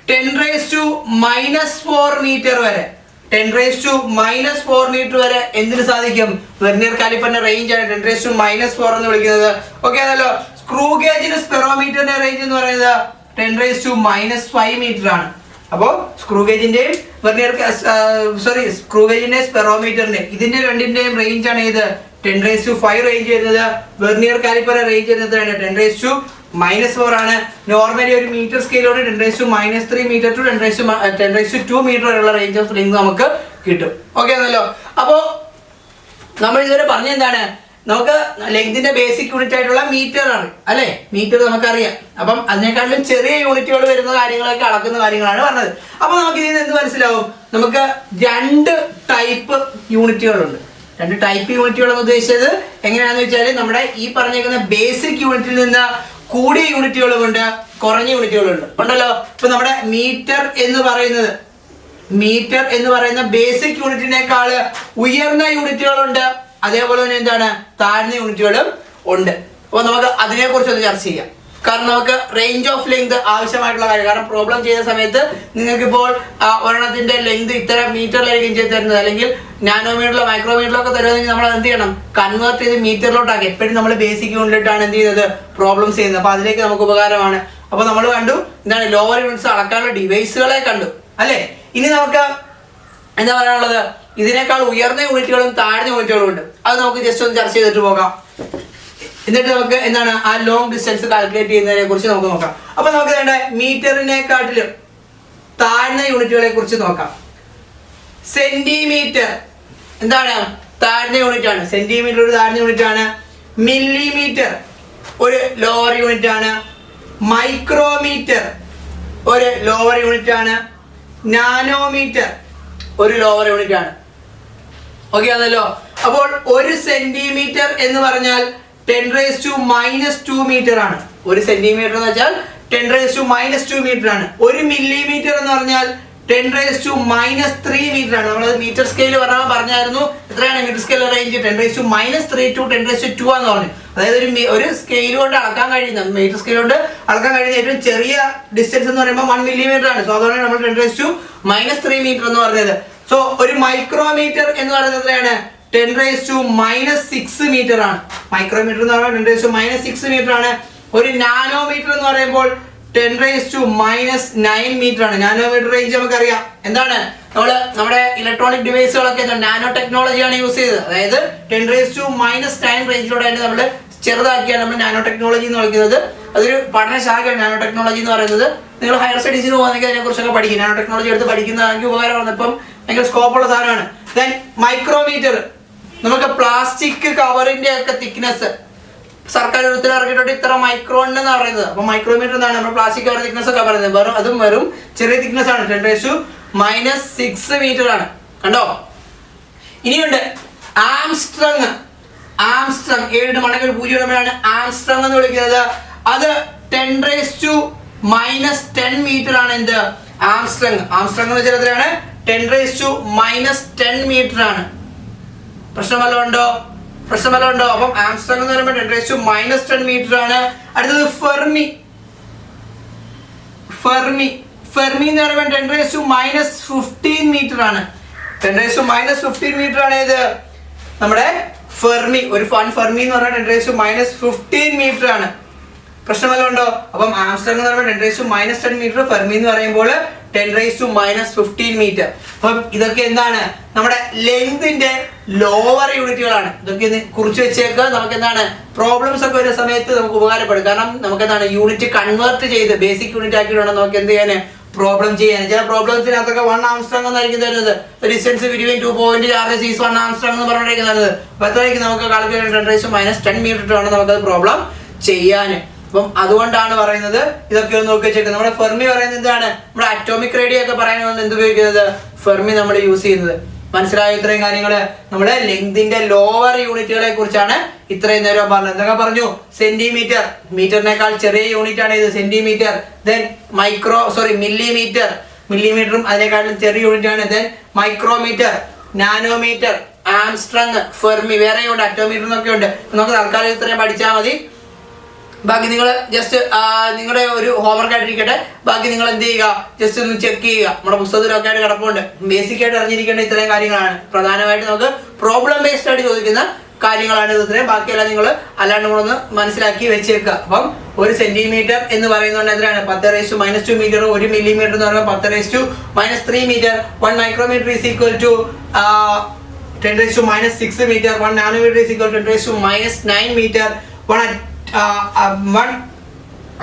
10⁻⁻4 മീറ്റർ വരെ, 10⁻⁻4 മീറ്റർ വരെ എന്തിനു സാധിക്കും, വെർനിയർ കാലിപ്പറിന്റെ റേഞ്ച് ആണ് 10⁻⁻4 എന്ന് വിളിക്കുന്നത്. ഓക്കെ ആണല്ലോ? സ്ക്രൂ ഗേജിന് സ്പെറോമീറ്ററിന്റെ റേഞ്ച് എന്ന് പറയുന്നത് 10⁻5 മീറ്റർ ആണ്. അപ്പോൾ സ്ക്രൂ ഗേജിന്റെയും സ്ക്രൂ ഗേജിന്റെ സ്പെറോമീറ്ററിന്റെ ഇതിന്റെ രണ്ടിന്റെയും റേഞ്ച് ആണ് ഇത് 10⁻5 റേഞ്ച് വരുന്നത്. വെർനിയർ കാലിപ്പറിന്റെ റേഞ്ച് വരുന്നത് 10⁻⁻4 ആണ്. നോർമലി ഒരു മീറ്റർ സ്കെയിലോട് 10⁻3 മീറ്റർ ടു 10⁻2 മീറ്റർ വരെയുള്ള റേഞ്ച് ഓഫ് ലെങ്ത് നമുക്ക് കിട്ടും. ഓക്കെ ആണല്ലോ? അപ്പോൾ നമ്മൾ ഇതുവരെ പറഞ്ഞ എന്താണ്, നമുക്ക് ലെങ്തിന്റെ ബേസിക് യൂണിറ്റ് ആയിട്ടുള്ള മീറ്റർ ആണ് അല്ലെ, മീറ്റർ നമുക്കറിയാം. അപ്പം അതിനേക്കാളും ചെറിയ യൂണിറ്റുകൾ വരുന്ന കാര്യങ്ങളൊക്കെ അളക്കുന്ന കാര്യങ്ങളാണ് പറഞ്ഞത്. അപ്പൊ നമുക്ക് ഇതിൽ നിന്ന് എന്ത് മനസ്സിലാവും, നമുക്ക് 2 ടൈപ്പ് യൂണിറ്റുകളുണ്ട്. 2 ടൈപ്പ് യൂണിറ്റുകൾ എന്ന് ഉദ്ദേശിച്ചത് എങ്ങനെയാണെന്ന് വെച്ചാൽ, നമ്മുടെ ഈ പറഞ്ഞേക്കുന്ന ബേസിക് യൂണിറ്റിൽ നിന്ന് കൂടിയ യൂണിറ്റുകളുമുണ്ട്, കുറഞ്ഞ യൂണിറ്റുകളുണ്ട് ഉണ്ടല്ലോ. ഇപ്പൊ നമ്മുടെ മീറ്റർ എന്ന് പറയുന്ന ബേസിക് യൂണിറ്റിനേക്കാൾ ഉയർന്ന യൂണിറ്റുകളുണ്ട്, അതേപോലെ തന്നെ എന്താണ്, താഴ്ന്ന യൂണിറ്റുകളും ഉണ്ട്. അപ്പൊ നമുക്ക് അതിനെ കുറിച്ച് ഒന്ന് ചർച്ച ചെയ്യാം. കാരണം നമുക്ക് റേഞ്ച് ഓഫ് ലെങ്ത് ആവശ്യമായിട്ടുള്ള കാര്യം. കാരണം പ്രോബ്ലം ചെയ്യുന്ന സമയത്ത് നിങ്ങൾക്കിപ്പോൾ ഒരെണ്ണത്തിന്റെ ലെങ്ത് ഇത്ര മീറ്ററിലായിരിക്കും ചെയ്ത് തരുന്നത്, അല്ലെങ്കിൽ നാനോമീറ്ററിലോ മൈക്രോമീറ്ററിലോ ഒക്കെ തരുമെങ്കിൽ നമ്മൾ എന്ത് ചെയ്യണം, കൺവേർട്ട് ചെയ്ത് മീറ്ററിലോട്ടാക്കി. എപ്പോഴും നമ്മൾ ബേസിക് യൂണിറ്റിലാണ് എന്ത് ചെയ്യുന്നത്, പ്രോബ്ലംസ് ചെയ്യുന്നത്. അപ്പൊ അതിലേക്ക് നമുക്ക് ഉപകാരമാണ്. അപ്പൊ നമ്മൾ കണ്ടു എന്താണ് ലോവർ യൂണിറ്റ്സ് അളക്കാനുള്ള ഡിവൈസുകളെ കണ്ടു അല്ലേ. ഇനി നമുക്ക് എന്താ പറയാനുള്ളത്, ഇതിനേക്കാൾ ഉയർന്ന യൂണിറ്റുകളും താഴ്ന്ന യൂണിറ്റുകളും ഉണ്ട്. അത് നമുക്ക് ജസ്റ്റ് ഒന്ന് ചർച്ച ചെയ്തിട്ട് പോകാം. എന്നിട്ട് നമുക്ക് എന്താണ് ആ ലോങ് ഡിസ്റ്റൻസ് കാൽക്കുലേറ്റ് ചെയ്യുന്നതിനെ കുറിച്ച് നമുക്ക് നോക്കാം. അപ്പൊ നമുക്ക് വേണ്ട മീറ്ററിനെക്കാട്ടിലും താഴ്ന്ന യൂണിറ്റുകളെ കുറിച്ച് നോക്കാം. സെന്റിമീറ്റർ എന്താണ് താഴ്ന്ന യൂണിറ്റ് ആണ്. സെന്റിമീറ്റർ ഒരു താഴ്ന്ന യൂണിറ്റ് ആണ്. മില്ലിമീറ്റർ ഒരു ലോവർ യൂണിറ്റ് ആണ്. മൈക്രോമീറ്റർ ഒരു ലോവർ യൂണിറ്റ് ആണ്. നാനോമീറ്റർ ഒരു ലോവർ യൂണിറ്റ് ആണ്. ഓക്കെ ആണല്ലോ. അപ്പോൾ ഒരു സെന്റിമീറ്റർ എന്ന് പറഞ്ഞാൽ 10⁻² മീറ്റർ ആണ്. ഒരു സെന്റിമീറ്റർ എന്ന് വെച്ചാൽ 10⁻² മീറ്റർ ആണ്. ഒരു മില്ലിമീറ്റർ എന്ന് പറഞ്ഞാൽ 10⁻³ മീറ്റർ ആണ്. നമ്മളത് മീറ്റർ സ്കെയിൽ പറഞ്ഞായിരുന്നു. എത്രയാണ് മീറ്റർ സ്കെയിൽ റേഞ്ച്? 10⁻³ to 10⁻² എന്ന് പറഞ്ഞു. അതായത് ഒരു സ്കെയിൽ കൊണ്ട് അളക്കാൻ കഴിയുന്ന, മീറ്റർ സ്കെയിൽ കൊണ്ട് അളക്കാൻ കഴിയുന്ന ഏറ്റവും ചെറിയ ഡിസ്റ്റൻസ് എന്ന് പറയുമ്പോൾ 1 മില്ലിമീറ്റർ ആണ്. സോ അതുകൊണ്ടാണ് നമ്മൾ 10⁻³ മീറ്റർ എന്ന് പറഞ്ഞത്. സോ ഒരു മൈക്രോമീറ്റർ എന്ന് പറയുന്നത് എത്രയാണ്? 10⁻⁻6 മീറ്റർ ആണ്. മൈക്രോമീറ്റർ എന്ന് പറയുമ്പോൾ 10⁻⁻6 മീറ്റർ ആണ്. ഒരു നാനോമീറ്റർ എന്ന് പറയുമ്പോൾ 10⁻⁹ മീറ്റർ ആണ്. നാനോമീറ്റർ റേഞ്ച് നമുക്കറിയാം. എന്താണ് നമ്മുടെ ഇലക്ട്രോണിക് ഡിവൈസുകളൊക്കെ നാനോ ടെക്നോളജിയാണ് യൂസ് ചെയ്തത്. അതായത് 10⁻⁹ റേഞ്ചിലൂടെ നമ്മൾ ചെറുതാക്കിയാണ് നമ്മൾ നാനോ ടെക്നോളജി എന്ന് വിളിക്കുന്നത്. അതൊരു പഠനശാഖയാണ് നാനോ ടെക്നോളജി എന്ന് പറയുന്നത്. നിങ്ങൾ ഹയർ സ്റ്റഡീസിന് പോകുന്നെങ്കിൽ അതിനെ കുറിച്ചൊക്കെ പഠിക്കും. നാനോ ടെക്നോളജി എടുത്ത് പഠിക്കുന്നതാണെങ്കിൽ ഉപകാരമാണ്. ഇപ്പം ഭയങ്കര സ്കോപ്പുള്ള സാധനമാണ്. ദെൻ മൈക്രോമീറ്റർ, നമുക്ക് പ്ലാസ്റ്റിക് കവറിന്റെ ഒക്കെ തിക്നെസ് സർക്കാർ ഒരു ഇറക്കിയിട്ടുണ്ട് ഇത്ര മൈക്രോൺ എന്ന് പറയുന്നത്. അപ്പൊ മൈക്രോമീറ്റർ എന്താണ് നമ്മൾ പ്ലാസ്റ്റിക് കവർ തിക്നെസ് ഒക്കെ പറയുന്നത്. വെറും ചെറിയ തിക്നെസ് ആണ്. 10⁻⁻6 മീറ്റർ ആണ്. കണ്ടോ? ഇനിയുണ്ട് ആംസ്ട്രങ്. 7 മടങ്ങ് 0 ഇടുമ്പോഴാണ് ആംസ്ട്രങ് എന്ന് വിളിക്കുന്നത്. അത് 10⁻⁻10 മീറ്റർ ആണ്. എന്ത് ആംസ്ട്രങ്? ആംസ്ട്രങ് എന്ന് വെച്ചാൽ എത്രയാണ്? 10⁻⁻10 മീറ്റർ ആണ്. പ്രശ്നമല്ലോ ഉണ്ടോ? അപ്പം ആംസ്ട്രങ് എന്ന് പറയുമ്പോൾ 10⁻⁻10 മീറ്റർ ആണ്. അടുത്തത് ഫെർമി. എന്ന് പറയുമ്പോൾ 10⁻⁻15 മീറ്റർ ആണ്. 10⁻⁻15 മീറ്റർ ആണ്. ഇത് നമ്മുടെ ഫെർമി. ഒരു ഫെർമി എന്ന് പറഞ്ഞാൽ 10⁻⁻15 മീറ്റർ ആണ്. പ്രശ്നമല്ലോ ഉണ്ടോ? അപ്പം ആംസ്ട്രങ് എന്ന് പറയുമ്പോൾ 10⁻⁻10 മീറ്റർ, ഫെർമി എന്ന് പറയുമ്പോൾ 10⁻⁻15 മീറ്റർ. അപ്പം ഇതൊക്കെ എന്താണ്? നമ്മുടെ ലെങ്തിന്റെ ലോവർ യൂണിറ്റുകളാണ്. ഇതൊക്കെ കുറിച്ച് വെച്ചേക്കുക. നമുക്ക് എന്താണ് പ്രോബ്ലംസ് ഒക്കെ വരുന്ന സമയത്ത് നമുക്ക് ഉപകാരപ്പെടും. കാരണം നമുക്ക് എന്താണ് യൂണിറ്റ് കൺവേർട്ട് ചെയ്ത് ബേസിക് യൂണിറ്റ് ആക്കിയിട്ടാണ് നമുക്ക് എന്ത് ചെയ്യാൻ പ്രോബ്ലം ചെയ്യാൻ. ചില പ്രോബ്ലംസിനകത്തൊക്കെ 1 ആംസ്ട്രങ് എന്നായിരിക്കും തരുന്നത്. Distance between 2 point charges is 1 angstrom എന്ന് പറഞ്ഞിരിക്കും തരുന്നത്. അപ്പൊ എത്രയായിരിക്കും നമുക്ക് കാൽക്കുലേറ്റ് 10⁻⁻10 മീറ്റർ വേണം നമുക്കത് പ്രോബ്ലം ചെയ്യാൻ. അപ്പം അതുകൊണ്ടാണ് പറയുന്നത് ഇതൊക്കെ ഒന്ന് നോക്കി വെച്ചേക്കുന്നത്. നമ്മുടെ ഫെർമി പറയുന്നത് എന്താണ്? നമ്മുടെ അറ്റോമിക് റേഡിയോ ഒക്കെ പറയാനാണ് എന്ത് ഉപയോഗിക്കുന്നത്? ഫെർമി നമ്മൾ യൂസ് ചെയ്യുന്നത്. മനസ്സിലായോ? ഇത്രയും കാര്യങ്ങള് നമ്മുടെ ലെങ്തിന്റെ ലോവർ യൂണിറ്റുകളെ കുറിച്ചാണ് ഇത്രയും നേരം പറഞ്ഞത്. എന്തൊക്കെ പറഞ്ഞു? സെന്റിമീറ്റർ, മീറ്ററിനേക്കാൾ ചെറിയ യൂണിറ്റ് ആണ് ഇത് സെന്റിമീറ്റർ. ദെൻ മില്ലിമീറ്റർ, മില്ലിമീറ്ററും അതിനേക്കാളും ചെറിയ യൂണിറ്റ് ആണ്. Then micrometre, nanometre, angstrom, fermi, വേറെയുണ്ട് അറ്റോമീറ്റർ എന്നൊക്കെ ഉണ്ട്. നമുക്ക് തൽക്കാലം ഇത്രയും പഠിച്ചാൽ മതി. ബാക്കി നിങ്ങൾ ജസ്റ്റ് നിങ്ങളുടെ ഒരു ഹോംവർക്ക് ആയിട്ടിരിക്കട്ടെ. ബാക്കി നിങ്ങൾ എന്ത് ചെയ്യുക? ജസ്റ്റ് ഒന്ന് ചെക്ക് ചെയ്യുക. നമ്മുടെ പുസ്തകത്തിലൊക്കെ ആയിട്ട് കിടപ്പുണ്ട്. ബേസിക് ആയിട്ട് അറിഞ്ഞിരിക്കേണ്ട ഇത്രയും കാര്യങ്ങളാണ്. പ്രധാനമായിട്ട് നമുക്ക് പ്രോബ്ലം ബേസ്ഡ് ആയിട്ട് ചോദിക്കുന്ന കാര്യങ്ങളാണ് ഇത് ഇത്രയും. ബാക്കിയെല്ലാം നിങ്ങൾ അല്ലാണ്ട് കൂടെ ഒന്ന് മനസ്സിലാക്കി വെച്ചേക്കുക. അപ്പം ഒരു സെന്റിമീറ്റർ എന്ന് പറയുന്നത് എത്രയാണ്? 10⁻⁻2 മീറ്റർ. ഒരു മില്ലിമീറ്റർ എന്ന് പറയുമ്പോൾ 10⁻⁻3 metre. 1 micrometre is equal to 10⁻⁻6 metre. 1 nanometre is equal to 10⁻⁹ metre. 1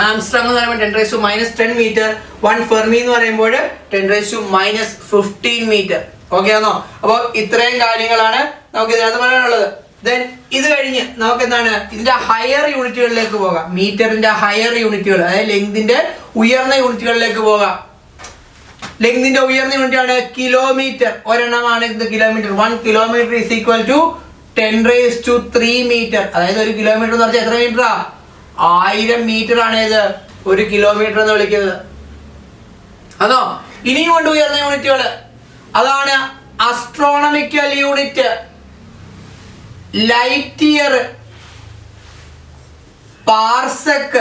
angstrom എന്ന് പറയുമ്പോൾ 10⁻⁻10 മീറ്റർ. 1 ഫെർമി എന്ന് പറയുമ്പോൾ 10⁻⁻15 മീറ്റർ. ഓക്കെ ആണോ? അപ്പോൾ ഇത്രയും കാര്യങ്ങളാണ് നമുക്ക് ഇതിനകത്ത് പറയാനുള്ളത്. ദെൻ ഇത് കഴിഞ്ഞ് നമുക്ക് എന്താണ് ഇതിന്റെ ഹയർ യൂണിറ്റുകളിലേക്ക് പോകാം. മീറ്ററിന്റെ ഹയർ യൂണിറ്റുകൾ, അതായത് ലെങ്തിന്റെ ഉയർന്ന യൂണിറ്റുകളിലേക്ക് പോകാം. ലെങ്തിന്റെ ഉയർന്ന യൂണിറ്റ് ആണ് കിലോമീറ്റർ. ഒരെണ്ണമാണ് ഇത് kilometre. 1 kilometre is equal to 10⁻³ metre. അതായത് ഒരു കിലോമീറ്റർ എന്ന് പറഞ്ഞാൽ എത്ര മീറ്ററാ? 1000 മീറ്റർ ആണ് ഇത് ഒരു കിലോമീറ്റർ എന്ന് വിളിക്കുന്നത്. അതോ ഇനിയും കൊണ്ട് ഉയർന്ന യൂണിറ്റുകൾ, അതാണ് astronomical unit. Light year, parsec,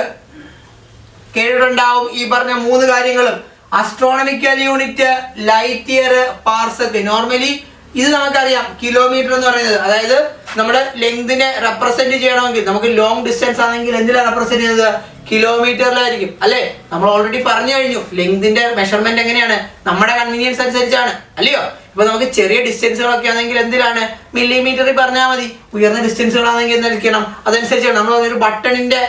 കേട്ടിട്ടുണ്ടാവും ഈ പറഞ്ഞ മൂന്ന് കാര്യങ്ങളും. Astronomical unit, light year, parsec. Normally ഇത് നമുക്കറിയാം കിലോമീറ്റർ എന്ന് പറയുന്നത്, അതായത് നമ്മുടെ ലെങ്തിനെ റെപ്രസെന്റ് ചെയ്യണമെങ്കിൽ നമുക്ക് ലോങ് ഡിസ്റ്റൻസ് ആണെങ്കിൽ എന്തിനാണ് റെപ്രസെന്റ് ചെയ്യുന്നത്? കിലോമീറ്ററിലായിരിക്കും അല്ലെ. നമ്മൾ ഓൾറെഡി പറഞ്ഞു കഴിഞ്ഞു ലെങ്തിന്റെ മെഷർമെന്റ് എങ്ങനെയാണ്, നമ്മുടെ കൺവീനിയൻസ് അനുസരിച്ചാണ് അല്ലയോ. ഇപ്പൊ നമുക്ക് ചെറിയ ഡിസ്റ്റൻസുകളൊക്കെ ആണെങ്കിൽ എന്തിലാണ്, മില്ലിമീറ്ററിൽ പറഞ്ഞാൽ മതി. ഉയർന്ന ഡിസ്റ്റൻസുകളാണെങ്കിൽ എന്തായിരിക്കണം, അതനുസരിച്ചാണ്. നമ്മൾ ഒരു ബട്ടണിന്റെ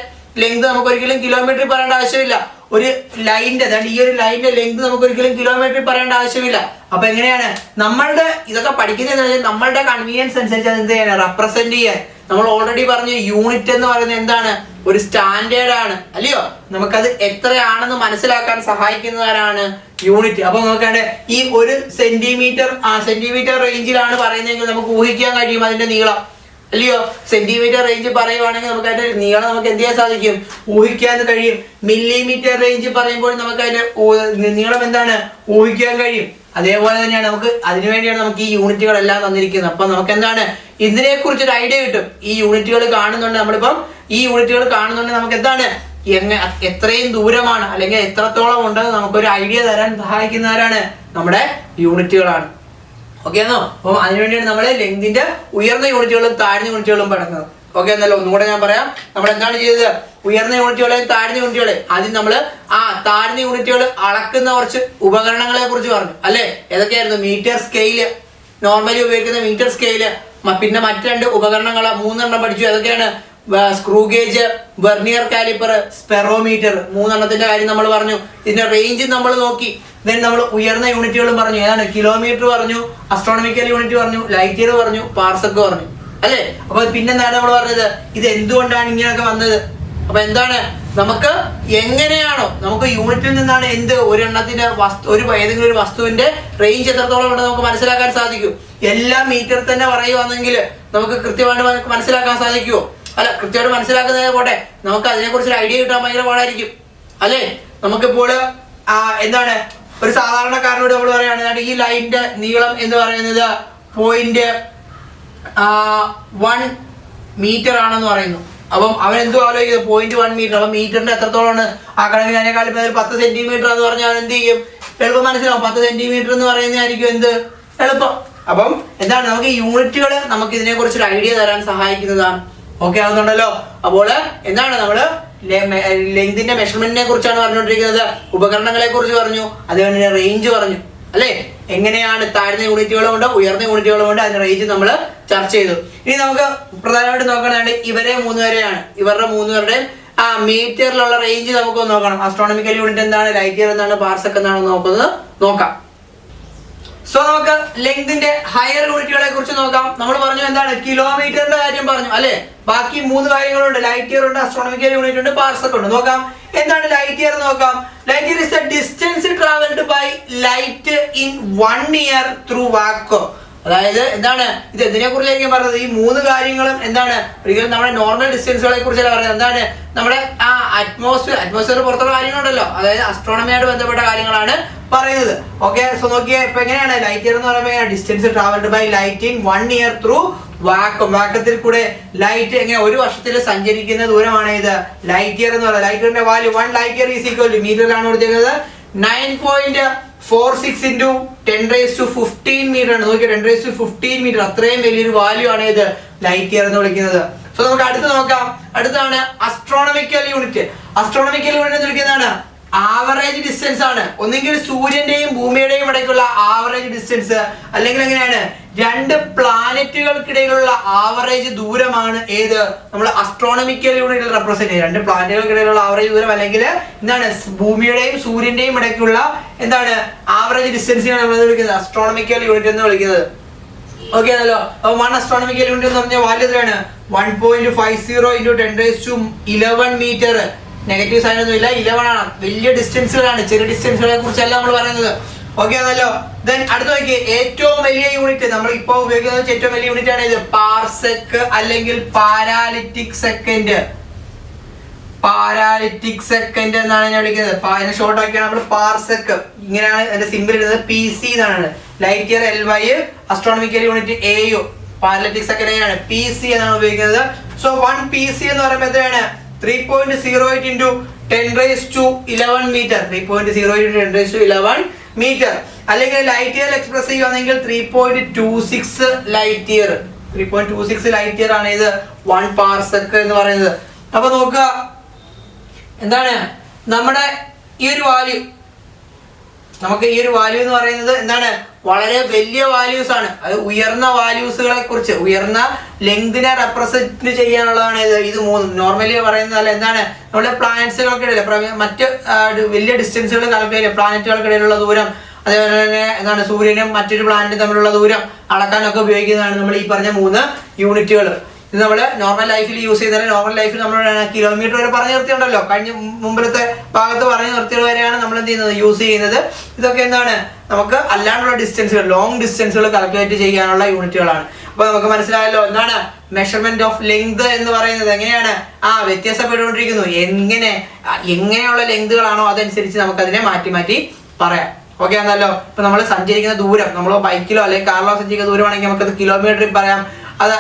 ലെങ്ത് നമുക്ക് ഒരിക്കലും കിലോമീറ്ററിൽ പറയേണ്ട ആവശ്യമില്ല. ഒരു ലൈനിന്റെ, അതായത് ഈ ഒരു ലൈനിന്റെ ലെങ്ത് നമുക്ക് ഒരിക്കലും കിലോമീറ്ററിൽ പറയേണ്ട ആവശ്യമില്ല. അപ്പൊ എങ്ങനെയാണ് നമ്മളുടെ ഇതൊക്കെ പഠിക്കുന്നത്, നമ്മളുടെ കൺവീനിയൻസ് അനുസരിച്ച് അത് എന്ത് ചെയ്യാൻ, റെപ്രസെന്റ് ചെയ്യാൻ. നമ്മൾ ഓൾറെഡി പറഞ്ഞു യൂണിറ്റ് എന്ന് പറയുന്നത് എന്താണ്, ഒരു സ്റ്റാൻഡേർഡ് ആണ് അല്ലയോ. നമുക്കത് എത്രയാണെന്ന് മനസ്സിലാക്കാൻ സഹായിക്കുന്നവരാണ് യൂണിറ്റ്. അപ്പൊ നോക്കാണ്ട് ഈ ഒരു സെന്റിമീറ്റർ റേഞ്ചിലാണ് പറയുന്നതെങ്കിൽ നമുക്ക് ഊഹിക്കാൻ കഴിയും അതിന്റെ നീളം അല്ലയോ. സെന്റിമീറ്റർ റേഞ്ച് പറയുവാണെങ്കിൽ നമുക്ക് അതിന്റെ നീളം നമുക്ക് എന്ത് ചെയ്യാൻ സാധിക്കും, ഊഹിക്കാൻ കഴിയും. മില്ലിമീറ്റർ റേഞ്ച് പറയുമ്പോൾ നമുക്ക് അതിന്റെ നീളം എന്താണ്, ഊഹിക്കാൻ കഴിയും. അതേപോലെ തന്നെയാണ് നമുക്ക് അതിനുവേണ്ടിയാണ് നമുക്ക് ഈ യൂണിറ്റുകളെല്ലാം തന്നിരിക്കുന്നത്. അപ്പൊ നമുക്ക് എന്താണ് ഇതിനെ കുറിച്ചൊരു ഐഡിയ കിട്ടും. ഈ യൂണിറ്റുകൾ കാണുന്നുണ്ട്, നമ്മളിപ്പം ഈ യൂണിറ്റുകൾ കാണുന്നുണ്ട് നമുക്ക് എന്താണ് എത്രയും ദൂരമാണ് അല്ലെങ്കിൽ എത്രത്തോളം ഉണ്ടെന്ന് നമുക്കൊരു ഐഡിയ തരാൻ സഹായിക്കുന്നവരാണ് നമ്മുടെ യൂണിറ്റുകളാണ്. ഓക്കെ ആണോ? അപ്പം അതിനുവേണ്ടിയാണ് നമ്മൾ ലെങ്തിന്റെ ഉയർന്ന യൂണിറ്റുകളും താഴ്ന്ന യൂണിറ്റുകളും പഠിക്കുന്നത്. ഓക്കെ എന്നല്ലോ. ഒന്നുകൂടെ ഞാൻ പറയാം. നമ്മൾ എന്താണ് ചെയ്തത്, ഉയർന്ന യൂണിറ്റുകളെ താഴ്ന്ന യൂണിറ്റുകളെ ആദ്യം നമ്മൾ താഴ്ന്ന യൂണിറ്റുകൾ അളക്കുന്ന കുറച്ച് ഉപകരണങ്ങളെ കുറിച്ച് പറഞ്ഞു അല്ലെ. ഏതൊക്കെയായിരുന്നു? മീറ്റർ സ്കെയില്, നോർമലി ഉപയോഗിക്കുന്ന മീറ്റർ സ്കെയില്. പിന്നെ മറ്റ് രണ്ട് ഉപകരണങ്ങൾ 3 പഠിച്ചു. ഏതൊക്കെയാണ്? Screw gauge, vernier calliper, spherometer. 3 കാര്യം നമ്മൾ പറഞ്ഞു. ഇതിന്റെ റേഞ്ച് നമ്മൾ നോക്കി. ദെൻ നമ്മൾ ഉയർന്ന യൂണിറ്റുകളും പറഞ്ഞു. ഏതാണ്? കിലോമീറ്റർ പറഞ്ഞു, അസ്ട്രോണമിക്കൽ യൂണിറ്റ് പറഞ്ഞു, ലൈറ്റ് ഇയർ പറഞ്ഞു, പാർസെക് പറഞ്ഞു അല്ലെ. അപ്പൊ പിന്നെന്താണ് നമ്മൾ പറഞ്ഞത്, ഇത് എന്തുകൊണ്ടാണ് ഇങ്ങനെയൊക്കെ വന്നത്? അപ്പൊ എന്താണ്, നമുക്ക് എങ്ങനെയാണോ നമുക്ക് യൂണിറ്റിൽ നിന്നാണ് ഒരെണ്ണത്തിന്റെ ഏതെങ്കിലും ഒരു വസ്തുവിന്റെ റേഞ്ച് എത്രത്തോളം ഉണ്ടെന്ന് നമുക്ക് മനസ്സിലാക്കാൻ സാധിക്കും. എല്ലാം മീറ്റർ തന്നെ പറയുവാണെങ്കിൽ നമുക്ക് കൃത്യമായിട്ട് മനസ്സിലാക്കാൻ സാധിക്കുമോ? അല്ല, കൃത്യമായിട്ട് മനസ്സിലാക്കുന്നതിനെ പോട്ടെ, നമുക്ക് അതിനെക്കുറിച്ചൊരു ഐഡിയ കിട്ടാൻ ഭയങ്കര പാടായിരിക്കും അല്ലെ. നമുക്കിപ്പോൾ എന്താണ് ഒരു സാധാരണക്കാരനോട് നമ്മൾ പറയുകയാണ് ഈ ലൈനിന്റെ നീളം എന്ന് പറയുന്നത് 0.1 മീറ്റർ ആണെന്ന് പറയുന്നു. അപ്പം അവൻ എന്തോ ആലോചിക്കുന്നത് 0.1 മീറ്റർ. അപ്പം മീറ്ററിന്റെ എത്രത്തോളമാണ് ആ കണക്കിന് അതിനേക്കാളും 10 സെന്റിമീറ്റർ എന്ന് പറഞ്ഞാൽ അവൻ എന്ത് ചെയ്യും, എളുപ്പം മനസ്സിലാവും. 10 സെന്റിമീറ്റർ എന്ന് പറയുന്നതായിരിക്കും എന്ത് എളുപ്പം. അപ്പം എന്താണ് നമുക്ക് യൂണിറ്റുകൾ നമുക്ക് ഇതിനെ കുറിച്ചൊരു ഐഡിയ തരാൻ സഹായിക്കുന്നതാണ്. ഓക്കെ ആവുന്നുണ്ടല്ലോ. അപ്പോൾ എന്താണ് നമ്മള് ലെങ്തിന്റെ മെഷർമെന്റിനെ കുറിച്ചാണ് പറഞ്ഞുകൊണ്ടിരിക്കുന്നത്. ഉപകരണങ്ങളെ കുറിച്ച് പറഞ്ഞു, അതുപോലെ തന്നെ റേഞ്ച് പറഞ്ഞു അല്ലെ. എങ്ങനെയാണ് താഴ്ന്ന യൂണിറ്റുകളും ഉണ്ട്, ഉയർന്ന യൂണിറ്റുകളും ഉണ്ട്, അതിന്റെ റേഞ്ച് നമ്മൾ ചർച്ച ചെയ്തു. ഇനി നമുക്ക് പ്രധാനമായിട്ട് നോക്കണത് ഇവരുടെ 3 പേരെയാണ്. ഇവരുടെ 3 പേരുടെയും മീറ്ററിലുള്ള റേഞ്ച് നമുക്ക് നോക്കണം. അസ്ട്രോണമിക്കൽ യൂണിറ്റ് എന്താണ്, ലൈറ്റ് ഇയർ എന്താണ്, പാർസെക് എന്താണെന്ന് നോക്കാം. സോ നമുക്ക് ലെങ്തിന്റെ ഹയർ യൂണിറ്റുകളെ കുറിച്ച് നോക്കാം. നമ്മൾ പറഞ്ഞു എന്താണ്, കിലോമീറ്ററിന്റെ കാര്യം പറഞ്ഞു അല്ലെ. ബാക്കി 3 കാര്യങ്ങളുണ്ട്. ലൈറ്റ് ഇയർ ഉണ്ട്, അസ്ട്രോണമിക്കൽ യൂണിറ്റ് ഉണ്ട്, പാർസെക് ഉണ്ട്. നോക്കാം എന്താണ് ലൈറ്റ് ഇയർ നോക്കാം. Light year is the distance travelled by light in 1 year through vacuum. അതായത് എന്താണ് ഇത്, എന്തിനെ കുറിച്ചായിരിക്കും പറഞ്ഞത്? ഈ 3 കാര്യങ്ങളും എന്താണ്, ഒരിക്കലും നമ്മുടെ നോർമൽ ഡിസ്റ്റൻസുകളെ കുറിച്ചല്ല പറയുന്നത്. എന്താണ് നമ്മുടെ അറ്റ്മോസ്ഫിയർ പുറത്തുള്ള കാര്യങ്ങളുണ്ടല്ലോ, അതായത് അസ്ട്രോണമിയായിട്ട് ബന്ധപ്പെട്ട കാര്യങ്ങളാണ് പറയുന്നത്. ഓക്കെ, സോ നോക്കിയേ ഇപ്പൊ എങ്ങനെയാണ് ലൈറ്റ് ഇയർ എന്ന് പറയുമ്പോൾ distance travelled by light in 1 year through vacuum. വാക്വത്തിൽ കൂടെ ലൈറ്റ് എങ്ങനെ 1 വർഷത്തിൽ സഞ്ചരിക്കുന്ന ദൂരമാണ് ഇത് ലൈറ്റ് ഇയർ എന്ന് പറയുന്നത്. ലൈറ്റ് ഇയറിന്റെ value 1 light year is equal to മീറ്ററിലാണ് കൊടുത്തിരിക്കുന്നത് 9.46 into 10⁻15 മീറ്റർ ആണ്. നോക്കിയാൽ 10⁻15 മീറ്റർ, അത്രയും വലിയൊരു വാല്യൂ ആണ് ഇത് ലൈറ്റ് ഇയർ എന്ന് വിളിക്കുന്നത്. സോ നമുക്ക് അടുത്ത് നോക്കാം. അടുത്താണ് അസ്ട്രോണമിക്കൽ യൂണിറ്റ്. അസ്ട്രോണമിക്കൽ യൂണിറ്റ് എന്ന് വിളിക്കുന്നതാണ് ആവറേജ് ഡിസ്റ്റൻസ് ആണ്. ഒന്നെങ്കിൽ സൂര്യന്റെയും ഭൂമിയുടെയും ഇടയ്ക്കുള്ള ആവറേജ് ഡിസ്റ്റൻസ്, അല്ലെങ്കിൽ എങ്ങനെയാണ് 2 പ്ലാനറ്റുകൾക്കിടയിലുള്ള ആവറേജ് ദൂരമാണ് ഏത് നമ്മൾ അസ്ട്രോണമിക്കൽ യൂണിറ്റിൽ റെപ്രസെന്റ് ചെയ്യുന്നത്. 2 പ്ലാനറ്റുകൾക്കിടയിലുള്ള ആവറേജ് ദൂരം, അല്ലെങ്കിൽ എന്താണ് ഭൂമിയുടെയും സൂര്യന്റെയും ഇടയ്ക്കുള്ള എന്താണ് ആവറേജ് ഡിസ്റ്റൻസിനാണ് നമ്മൾ വിളിക്കുന്നത് അസ്ട്രോണമിക്കൽ യൂണിറ്റ് എന്ന് വിളിക്കുന്നത്. ഓക്കെ ആണല്ലോ. അപ്പൊ 1 അസ്ട്രോണമിക്കൽ യൂണിറ്റ് എന്ന് പറഞ്ഞ വാല്യൂ എത്രയാണ്? 1.50 into 10⁻11 മീറ്റർ. നെഗറ്റീവ് സൈൻ ഒന്നും ഇല്ല, 11 ആണ്. വലിയ ഡിസ്റ്റൻസുകളാണ്, ചെറിയ ഡിസ്റ്റൻസുകളെ കുറിച്ചല്ല നമ്മൾ പറയുന്നത്. ഓക്കെ ആണല്ലോ. ദെൻ അടുത്ത നോക്കി, ഏറ്റവും വലിയ യൂണിറ്റ് നമ്മൾ ഇപ്പോൾ ഉപയോഗിക്കുന്നത് ഏറ്റവും വലിയ യൂണിറ്റ് ആണ് ഇത് പാർസെക് അല്ലെങ്കിൽ പാരാലിറ്റിക് സെക്കൻഡ്. പാരാലിറ്റിക് സെക്കൻഡ് എന്നാണ് ഞാൻ വിളിക്കുന്നത്. അതിനെ ഷോർട്ട് ആക്കിയാണ് നമ്മൾ പാർസെക്. ഇങ്ങനെയാണ് അതിന്റെ സിമ്പിൾ ഇടുന്നത്, PC എന്നാണ്. Light year LY, astronomical unit AU, paralytic second എങ്ങനെയാണ് PC എന്നാണ് ഉപയോഗിക്കുന്നത്. സോ 1 PC എന്ന് പറയുമ്പോൾ എത്രയാണ്? 3.08 into 10⁻11 മീറ്റർ. 3.08 into 10⁻11 metre. അല്ലെങ്കിൽ ലൈറ്റ് ഇയർ എക്സ്പ്രസ് ചെയ്യുകയാണെങ്കിൽ 3.26 ലൈറ്റ് ഇയർ. 3.26 ലൈറ്റ് ഇയർ ആണ് ഇത് 1 പാർസെക് എന്ന് പറയുന്നത്. അപ്പൊ നോക്കുക, എന്താണ് നമ്മുടെ ഈ ഒരു വാല്യൂ, നമുക്ക് ഈ ഒരു വാല്യൂ എന്ന് പറയുന്നത് എന്താണ്, വളരെ വലിയ വാല്യൂസ് ആണ്. അത് ഉയർന്ന വാല്യൂസുകളെ കുറിച്ച്, ഉയർന്ന ലെങ്തിനെ റെപ്രസെന്റ് ചെയ്യാനുള്ളതാണ് ഇത് മൂന്നും. നോർമലി പറയുന്നത് എന്താണ്, നമ്മുടെ പ്ലാനറ്റ്സുകൾക്കിടയിൽ മറ്റ് വലിയ ഡിസ്റ്റൻസുകൾ കാൽക്കുലേറ്റ്, പ്ലാനറ്റുകൾക്കിടയിലുള്ള ദൂരം, അതേപോലെ തന്നെ എന്താണ് സൂര്യനും മറ്റൊരു പ്ലാനറ്റും തമ്മിലുള്ള ദൂരം അളക്കാനൊക്കെ ഉപയോഗിക്കുന്നതാണ് നമ്മൾ ഈ പറഞ്ഞ 3 യൂണിറ്റുകൾ. ഇത് നമ്മൾ നോർമൽ ലൈഫിൽ യൂസ് ചെയ്യുന്നത്. നോർമൽ ലൈഫിൽ നമ്മൾ കിലോമീറ്റർ വരെ പറഞ്ഞു നിർത്തിയുണ്ടല്ലോ, കഴിഞ്ഞ മുമ്പിലത്തെ ഭാഗത്ത് പറഞ്ഞു നിർത്തിയത് വരെയാണ് നമ്മൾ എന്ത് ചെയ്യുന്നത്, യൂസ് ചെയ്യുന്നത്. ഇതൊക്കെ എന്താണ്, നമുക്ക് അല്ലാണ്ടുള്ള ഡിസ്റ്റൻസുകൾ, ലോങ് ഡിസ്റ്റൻസുകൾ കാൽക്കുലേറ്റ് ചെയ്യാനുള്ള യൂണിറ്റുകളാണ്. അപ്പൊ നമുക്ക് മനസ്സിലായല്ലോ എന്താണ് മെഷർമെന്റ് ഓഫ് ലെങ്ത് എന്ന് പറയുന്നത്. എങ്ങനെയാണ് വ്യത്യാസപ്പെട്ടുകൊണ്ടിരിക്കുന്നു. എങ്ങനെയുള്ള ലെങ്തുകളാണോ അതനുസരിച്ച് നമുക്ക് അതിനെ മാറ്റി മാറ്റി പറയാം. ഓക്കെ ആണല്ലോ. ഇപ്പൊ നമ്മൾ സഞ്ചരിക്കുന്ന ദൂരം, നമ്മൾ ബൈക്കിലോ അല്ലെങ്കിൽ കാറിലോ സഞ്ചരിക്കുന്ന ദൂരമാണെങ്കിൽ നമുക്കത് കിലോമീറ്ററിൽ പറയാം. അത്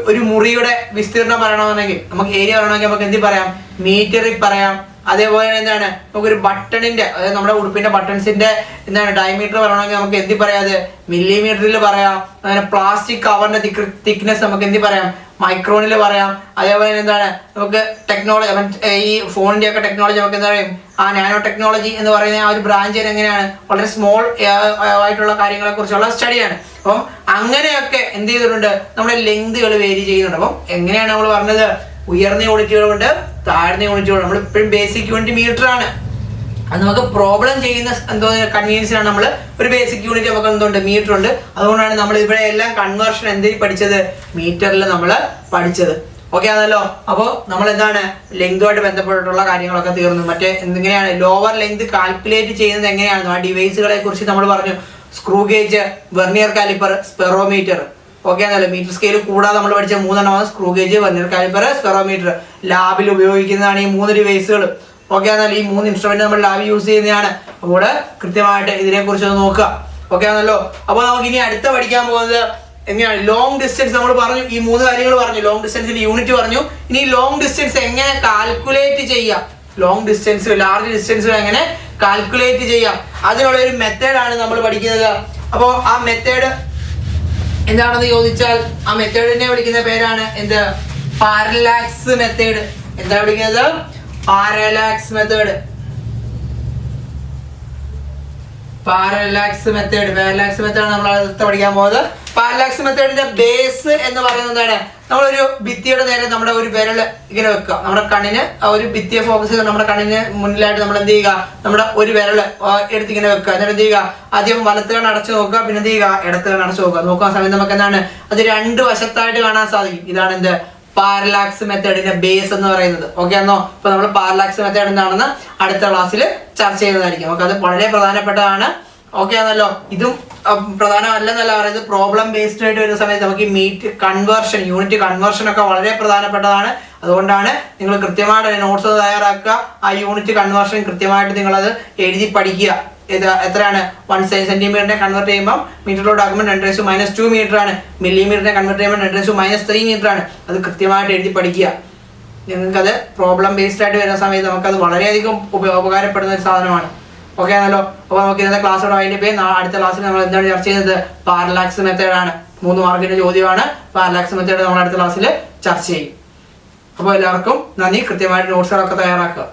ഒരു മുറിയുടെ വിസ്തീർണം പറയണമെങ്കിൽ, നമുക്ക് ഏരിയ പറയണമെങ്കിൽ നമുക്ക് എന്ത് പറയാം, മീറ്ററിൽ പറയാം. അതേപോലെ എന്താണ്, നമുക്കൊരു ബട്ടണിന്റെ, അതായത് നമ്മുടെ ഉടുപ്പിന്റെ ബട്ടൺസിന്റെ എന്താണ് ഡയമീറ്റർ പറയണമെങ്കിൽ നമുക്ക് എന്ത് പറയാം, അത് മില്ലിമീറ്ററിൽ പറയാം. അങ്ങനെ പ്ലാസ്റ്റിക് കവറിന്റെ തിക്നെസ് നമുക്ക് എന്ത് പറയാം, മൈക്രോണിൽ പറയാം. അതേപോലെ എന്താണ്, നമുക്ക് ടെക്നോളജി, ഈ ഫോണിന്റെ ഒക്കെ ടെക്നോളജി നമുക്ക് എന്താ പറയും, നാനോ ടെക്നോളജി എന്ന് പറയുന്ന ആ ഒരു ബ്രാഞ്ച് എങ്ങനെയാണ്, വളരെ സ്മോൾ ആയിട്ടുള്ള കാര്യങ്ങളെ കുറിച്ചുള്ള സ്റ്റഡിയാണ്. അപ്പം അങ്ങനെയൊക്കെ എന്ത് ചെയ്തിട്ടുണ്ട്, നമ്മുടെ ലെങ്തുകൾ വേരി ചെയ്യുന്നുണ്ട്. അപ്പം എങ്ങനെയാണ് നമ്മൾ പറഞ്ഞത്, ഉയർന്ന യൂണിറ്റുകളുണ്ട്, താഴ്ന്ന യൂണിറ്റുകൾ. നമ്മൾ ഇപ്പോഴും ബേസിക് യൂണിറ്റ് മീറ്റർ ആണ്. അത് നമുക്ക് പ്രോബ്ലം ചെയ്യുന്ന എന്തോ കൺവീനിയൻസിനാണ് നമ്മൾ ഒരു ബേസിക് യൂണിറ്റ് നമുക്ക് എന്തുണ്ട്, മീറ്റർ ഉണ്ട്. അതുകൊണ്ടാണ് നമ്മൾ ഇവിടെ എല്ലാം കൺവേർഷൻ എന്തിൽ പഠിച്ചത്, മീറ്ററിൽ നമ്മൾ പഠിച്ചത്. ഓക്കെ ആണല്ലോ. അപ്പോൾ നമ്മൾ എന്താണ് ലെങ്തുമായിട്ട് ബന്ധപ്പെട്ടിട്ടുള്ള കാര്യങ്ങളൊക്കെ തീർന്നു. മറ്റേ എങ്ങനെയാണ് ലോവർ ലെങ്ത് കാൽക്കുലേറ്റ് ചെയ്യുന്നത് എങ്ങനെയാണ്, ആ ഡിവൈസുകളെ കുറിച്ച് നമ്മൾ പറഞ്ഞു. Screw gauge, vernier calliper, spherometer. Okay ആണല്ലോ. മീറ്റർ സ്കെയിൽ കൂടാതെ നമ്മൾ പഠിച്ച 3 എണ്ണമാണ് screw gauge, vernier calliper, spherometer. ലാബിൽ ഉപയോഗിക്കുന്നതാണ് ഈ 3 ഡിവൈസുകൾ. ഓക്കെ ആണല്ലോ. ഈ 3 ഇൻസ്ട്രുമെന്റ് നമ്മൾ ലാബിൽ യൂസ് ചെയ്യുന്നതാണ്. അപ്പോൾ കൃത്യമായിട്ട് ഇതിനെ കുറിച്ച് ഒന്ന് നോക്കുക. ഓക്കെ ആണല്ലോ. അപ്പോൾ നമുക്ക് ഇനി അടുത്ത പഠിക്കാൻ പോകുന്നത് എങ്ങനെയാണ് ലോങ് ഡിസ്റ്റൻസ്. നമ്മൾ പറഞ്ഞു ഈ 3 കാര്യങ്ങൾ പറഞ്ഞു, ലോങ് ഡിസ്റ്റൻസിന്റെ യൂണിറ്റ് പറഞ്ഞു. ഇനി ലോങ് ഡിസ്റ്റൻസ് എങ്ങനെ കാൽക്കുലേറ്റ് ചെയ്യാം, ലോങ് ഡിസ്റ്റൻസ് ലാർജ് ഡിസ്റ്റൻസുകൾ എങ്ങനെ കാൽക്കുലേറ്റ് ചെയ്യാം, അതിനുള്ള ഒരു മെത്തേഡാണ് നമ്മൾ പഠിക്കുന്നത്. അപ്പോൾ ആ മെത്തേഡ് എന്താണെന്ന് ചോദിച്ചാൽ, ആ മെത്തേഡിനെ വിളിക്കുന്ന പേരാണ് എന്ത്, പാരലാക്സ് മെത്തേഡ്. എന്താ വിളിക്കുന്നത്, പാരലാക്സ് മെത്തേഡ്. പാരലാക്സ് മെത്തേഡ് നമ്മൾ അടുത്ത് പഠിക്കാൻ പോകുന്നത്. പാരലാക്സ് മെത്തേഡിന്റെ ബേസ് എന്ന് പറയുന്നത് എന്താണ്, നമ്മളൊരു ഭിത്തിയുടെ നേരെ നമ്മുടെ ഒരു വിരൽ ഇങ്ങനെ വെക്കുക, നമ്മുടെ കണ്ണിന് ഒരു ഭിത്തിയെ ഫോക്കസ് ചെയ്ത് നമ്മുടെ കണ്ണിന് മുന്നിലായിട്ട് നമ്മൾ എന്ത് ചെയ്യുക, നമ്മുടെ ഒരു വിരൽ എടുത്തിങ്ങനെ വെക്കുക. എന്നിട്ട് എന്ത് ചെയ്യുക, ആദ്യം വലത്ത് കണ്ണ് അടച്ചു നോക്കുക, പിന്നെ എന്ത് ചെയ്യുക, ഇടത്ത് കണ്ണ് അടച്ചു നോക്കുക. നോക്കുന്ന സമയത്ത് നമുക്ക് എന്താണ്, അത് 2 വശത്തായിട്ട് കാണാൻ സാധിക്കും. ഇതാണ് എന്ത്, പാരലാക്സ് മെത്തേഡിന്റെ ബേസ് എന്ന് പറയുന്നത്. ഓക്കെ ആണോ. ഇപ്പൊ നമ്മൾ പാരലാക്സ് മെത്തേഡ് എന്താണെന്ന് അടുത്ത ക്ലാസ്സിൽ ചർച്ച ചെയ്യുന്നതായിരിക്കും. നമുക്ക് അത് വളരെ പ്രധാനപ്പെട്ടതാണ്. ഓക്കെ ആണല്ലോ. ഇതും പ്രധാനമല്ലെന്നല്ല പറയുന്നത്, പ്രോബ്ലം ബേസ്ഡ് ആയിട്ട് വരുന്ന സമയത്ത് നമുക്ക് ഈ യൂണിറ്റ് കൺവേർഷൻ ഒക്കെ വളരെ പ്രധാനപ്പെട്ടതാണ്. അതുകൊണ്ടാണ് നിങ്ങൾ കൃത്യമായിട്ട് നോട്ട്സ് തയ്യാറാക്കുക. ആ യൂണിറ്റ് കൺവേർഷൻ കൃത്യമായിട്ട് നിങ്ങളത് എഴുതി പഠിക്കുക. എത്രയാണ്, 1 സെന്റിമീറ്ററിനെ കൺവേർട്ട് ചെയ്യുമ്പോൾ മീറ്ററിലോട്ട് ആക്കുമ്പോൾ 10⁻² മീറ്റർ ആണ്. മില്ലിമീറ്ററിനെ കൺവേർട്ട് ചെയ്യുമ്പോൾ 10⁻³ മീറ്റർ ആണ്. അത് കൃത്യമായിട്ട് എഴുതി പഠിക്കുക. നിങ്ങൾക്കത് പ്രോബ്ലം ബേസ്ഡ് ആയിട്ട് വരുന്ന സമയത്ത് നമുക്കത് വളരെയധികം ഉപകാരപ്പെടുന്ന ഒരു സാധനമാണ്. ഓക്കെ ആണല്ലോ. അപ്പോൾ നമുക്ക് ഇന്നത്തെ ക്ലാസ്സോടെ അതിൻ്റെ പേര് അടുത്ത ക്ലാസ്സിൽ നമ്മൾ എന്താണ് ചർച്ച ചെയ്യുന്നത്, പാരലാക്സ് മെത്തേഡാണ്. 3 മാർക്കിന്റെ ചോദ്യമാണ്. പാരലാക്സ് മെത്തേഡ് നമ്മൾ അടുത്ത ക്ലാസ്സിൽ ചർച്ച ചെയ്യും. അപ്പോൾ എല്ലാവർക്കും നന്ദി. കൃത്യമായിട്ട് നോട്ട്സുകളൊക്കെ തയ്യാറാക്കുക.